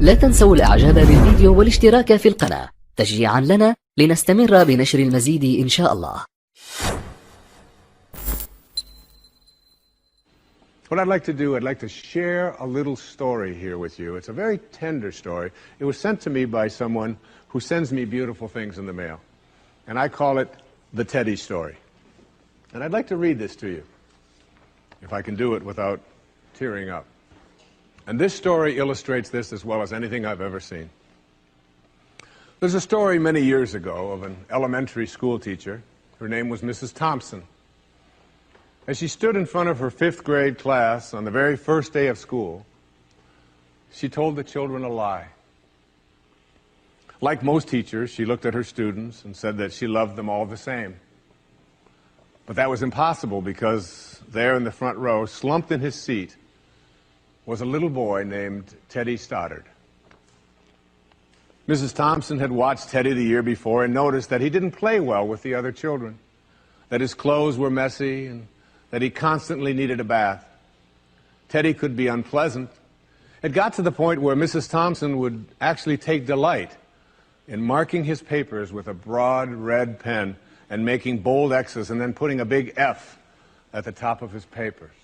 لا تنسوا الإعجاب بالفيديو والاشتراك في القناة تشجيعا لنا لنستمر بنشر المزيد إن شاء الله. What I'd like to do, I'd like to share a little story here with you. It's a very tender story. It was sent to me by someone who sends me beautiful things in the mail. And I call it the Teddy story. And I'd like to read this to you, if I can do it without tearing up. And this story illustrates this as well as anything I've ever seen. There's a story many years ago of an elementary school teacher. Her name was Mrs. Thompson. As she stood in front of her 5th grade class on the very first day of school, she told the children a lie. Like most teachers, she looked at her students and said that she loved them all the same. But that was impossible because there in the front row, slumped in his seat, was a little boy named Teddy Stoddard. Mrs. Thompson had watched Teddy the year before and noticed that he didn't play well with the other children, that his clothes were messy and that he constantly needed a bath. Teddy could be unpleasant. It got to the point where Mrs. Thompson would actually take delight in marking his papers with a broad red pen and making bold X's and then putting a big F at the top of his papers.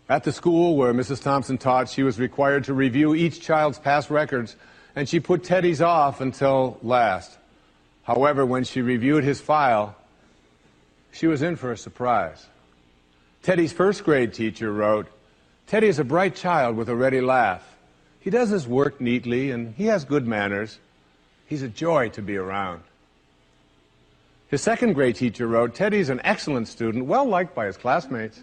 At the school where Mrs. Thompson taught, she was required to review each child's past records, and she put Teddy's off until last. However, when she reviewed his file, she was in for a surprise. Teddy's 1st grade teacher wrote, "Teddy is a bright child with a ready laugh. He does his work neatly and he has good manners. He's a joy to be around." His 2nd grade teacher wrote, "Teddy's an excellent student, well liked by his classmates,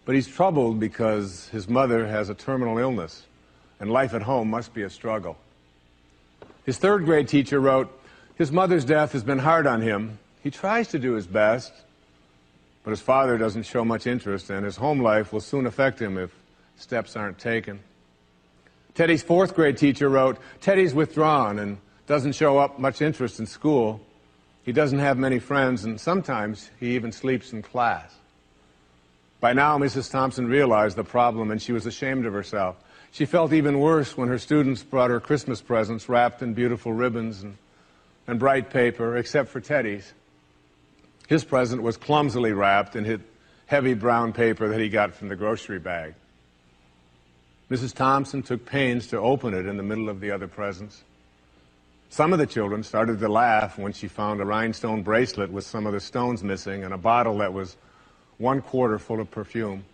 but he's troubled because his mother has a terminal illness and life at home must be a struggle." His 3rd grade teacher wrote, "His mother's death has been hard on him. He tries to do his best, but his father doesn't show much interest, and his home life will soon affect him if steps aren't taken." Teddy's 4th grade teacher wrote, "Teddy's withdrawn and doesn't show up much interest in school. He doesn't have many friends, and sometimes he even sleeps in class." By now, Mrs. Thompson realized the problem, and she was ashamed of herself. She felt even worse when her students brought her Christmas presents wrapped in beautiful ribbons and bright paper, except for Teddy's. His present was clumsily wrapped in heavy brown paper that he got from the grocery bag. Mrs. Thompson took pains to open it in the middle of the other presents. Some of the children started to laugh when she found a rhinestone bracelet with some of the stones missing and a bottle that was 1/4 full of perfume.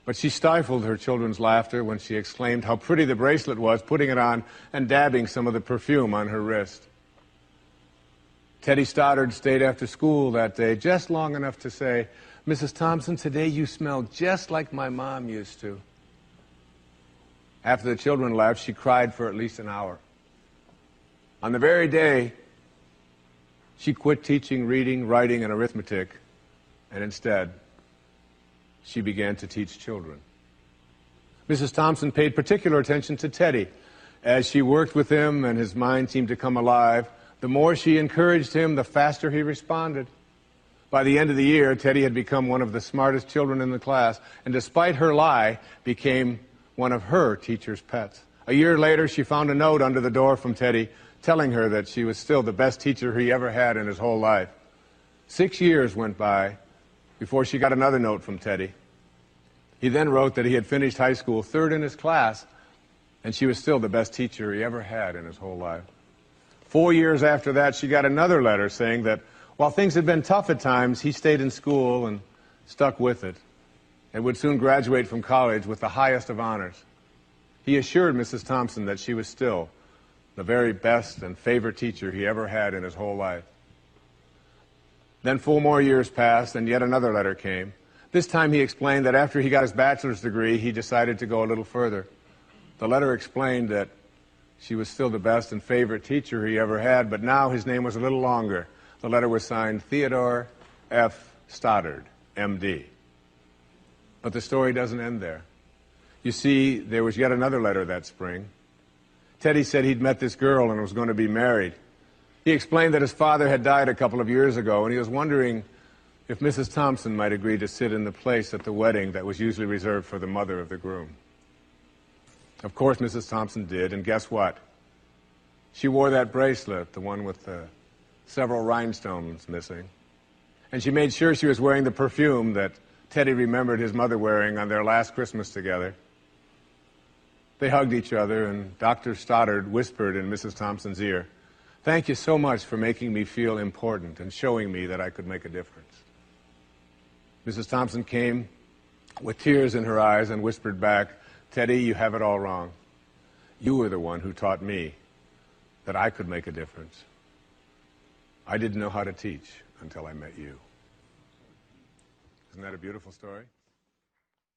But she stifled her children's laughter when she exclaimed how pretty the bracelet was, putting it on and dabbing some of the perfume on her wrist. Teddy Stoddard stayed after school that day just long enough to say, "Mrs. Thompson, today you smell just like my mom used to." After the children left, she cried for at least an hour. On the very day, she quit teaching reading, writing, and arithmetic, and instead, she began to teach children. Mrs. Thompson paid particular attention to Teddy. As she worked with him and his mind seemed to come alive, the more she encouraged him, the faster he responded. By the end of the year, Teddy had become one of the smartest children in the class, and despite her lie, became one of her teacher's pets. A year later, she found a note under the door from Teddy telling her that she was still the best teacher he ever had in his whole life. 6 years went by before she got another note from Teddy. He then wrote that he had finished high school 3rd in his class, and she was still the best teacher he ever had in his whole life. 4 years after that, she got another letter saying that while things had been tough at times, he stayed in school and stuck with it and would soon graduate from college with the highest of honors. He assured Mrs. Thompson that she was still the very best and favorite teacher he ever had in his whole life. Then 4 more years passed, and yet another letter came. This time he explained that after he got his bachelor's degree, he decided to go a little further. The letter explained that she was still the best and favorite teacher he ever had, but now his name was a little longer. The letter was signed Theodore F. Stoddard, M.D. But the story doesn't end there. You see, there was yet another letter that spring. Teddy said he'd met this girl and was going to be married. He explained that his father had died a couple of years ago, and he was wondering if Mrs. Thompson might agree to sit in the place at the wedding that was usually reserved for the mother of the groom. Of course, Mrs. Thompson did, and guess what? She wore that bracelet, the one with the several rhinestones missing. And she made sure she was wearing the perfume that Teddy remembered his mother wearing on their last Christmas together. They hugged each other, and Dr. Stoddard whispered in Mrs. Thompson's ear, "Thank you so much for making me feel important and showing me that I could make a difference." Mrs. Thompson came with tears in her eyes and whispered back, "Teddy, you have it all wrong. You were the one who taught me that I could make a difference. I didn't know how to teach until I met you." Isn't that a beautiful story?